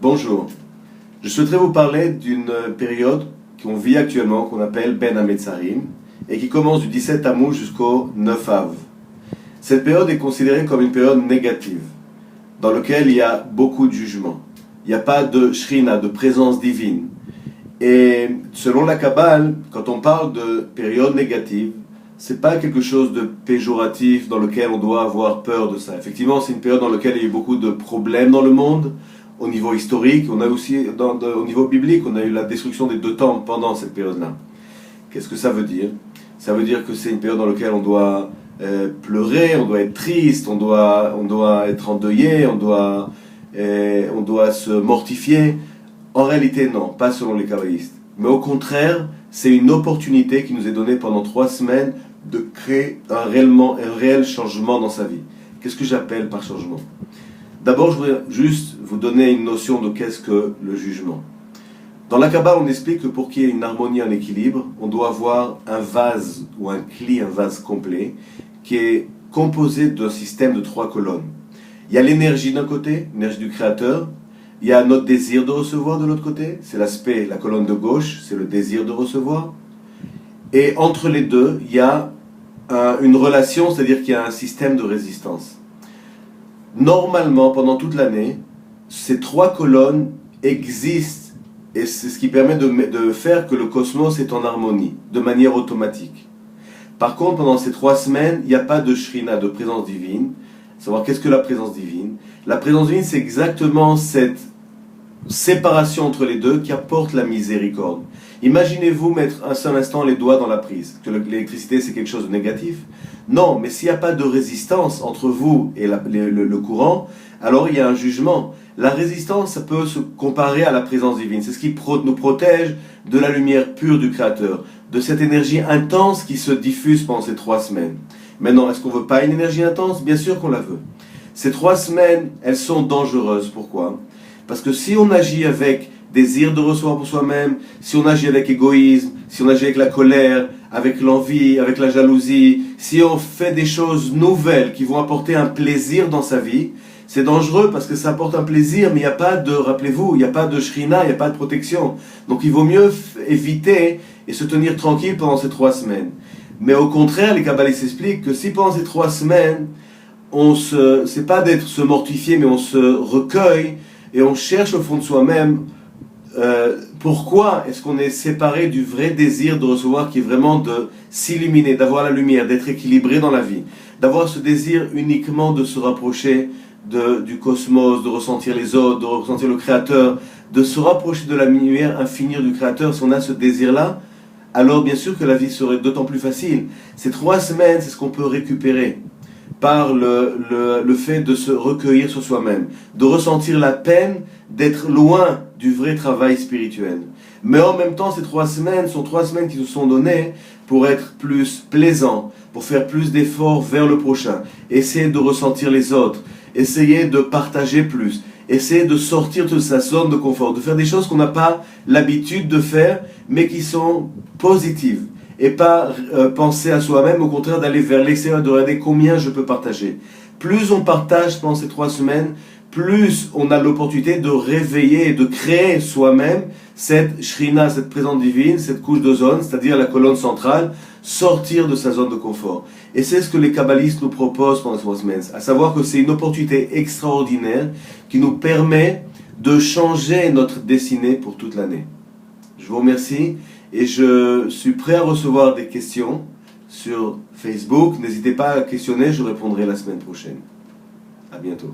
Bonjour, je souhaiterais vous parler d'une période qu'on vit actuellement, qu'on appelle Ben Hametzarim, et qui commence du 17 Tammuz jusqu'au 9 Av. Cette période est considérée comme une période négative, dans laquelle il y a beaucoup de jugements. Il n'y a pas de shrina, de présence divine. Et selon la Kabbale, quand on parle de période négative, c'est pas quelque chose de péjoratif dans lequel on doit avoir peur de ça. Effectivement, c'est une période dans laquelle il y a eu beaucoup de problèmes dans le monde, au niveau historique, on a aussi, au niveau biblique, on a eu la destruction des deux temples pendant cette période-là. Qu'est-ce que ça veut dire? Ça veut dire que c'est une période dans laquelle on doit pleurer, on doit être triste, on doit être endeuillé, on doit se mortifier. En réalité, non, pas selon les kabbalistes. Mais au contraire, c'est une opportunité qui nous est donnée pendant 3 semaines de créer un réel changement dans sa vie. Qu'est-ce que j'appelle par changement? D'abord, je voudrais juste vous donner une notion de qu'est-ce que le jugement. Dans la Kabbale, on explique que pour qu'il y ait une harmonie, un équilibre, on doit avoir un vase ou un vase complet, qui est composé d'un système de 3 colonnes. Il y a l'énergie d'un côté, l'énergie du Créateur. Il y a notre désir de recevoir de l'autre côté, c'est l'aspect, la colonne de gauche, c'est le désir de recevoir. Et entre les deux, il y a une relation, c'est-à-dire qu'il y a un système de résistance. Normalement, pendant toute l'année, ces 3 colonnes existent et c'est ce qui permet de faire que le cosmos est en harmonie, de manière automatique. Par contre, pendant ces 3 semaines, il n'y a pas de shrina, de présence divine. Savoir qu'est-ce que la présence divine? La présence divine, c'est exactement cette séparation entre les deux qui apporte la miséricorde. Imaginez-vous mettre un seul instant les doigts dans la prise. Que l'électricité c'est quelque chose de négatif? Non, mais s'il n'y a pas de résistance entre vous et le courant, alors il y a un jugement. La résistance, ça peut se comparer à la présence divine. C'est ce qui nous protège de la lumière pure du Créateur, de cette énergie intense qui se diffuse pendant ces 3 semaines. Maintenant, est-ce qu'on ne veut pas une énergie intense? Bien sûr qu'on la veut. Ces 3 semaines, elles sont dangereuses. Pourquoi? Parce que si on agit avec désir de recevoir pour soi-même, si on agit avec égoïsme, si on agit avec la colère, avec l'envie, avec la jalousie, si on fait des choses nouvelles qui vont apporter un plaisir dans sa vie, c'est dangereux parce que ça apporte un plaisir, mais il n'y a pas de, rappelez-vous, il n'y a pas de shrina, il n'y a pas de protection. Donc il vaut mieux éviter et se tenir tranquille pendant ces 3 semaines. Mais au contraire, les kabbalistes expliquent que si pendant ces 3 semaines, c'est pas d'être se mortifier, mais on se recueille, et on cherche au fond de soi-même pourquoi est-ce qu'on est séparé du vrai désir de recevoir qui est vraiment de s'illuminer, d'avoir la lumière, d'être équilibré dans la vie, d'avoir ce désir uniquement de se rapprocher du cosmos, de ressentir les autres, de ressentir le Créateur, de se rapprocher de la lumière infinie du Créateur. Si on a ce désir-là, alors bien sûr que la vie serait d'autant plus facile. Ces 3 semaines, c'est ce qu'on peut récupérer par le fait de se recueillir sur soi-même, de ressentir la peine d'être loin du vrai travail spirituel. Mais en même temps, ces 3 semaines sont 3 semaines qui nous sont données pour être plus plaisants, pour faire plus d'efforts vers le prochain, essayer de ressentir les autres, essayer de partager plus, essayer de sortir de sa zone de confort, de faire des choses qu'on n'a pas l'habitude de faire, mais qui sont positives. Et pas penser à soi-même, au contraire d'aller vers l'extérieur, de regarder combien je peux partager. Plus on partage pendant ces 3 semaines, plus on a l'opportunité de réveiller et de créer soi-même cette shrina, cette présence divine, cette couche d'ozone, c'est-à-dire la colonne centrale, sortir de sa zone de confort. Et c'est ce que les kabbalistes nous proposent pendant ces 3 semaines, à savoir que c'est une opportunité extraordinaire qui nous permet de changer notre destinée pour toute l'année. Je vous remercie. Et je suis prêt à recevoir des questions sur Facebook. N'hésitez pas à questionner, je répondrai la semaine prochaine. À bientôt.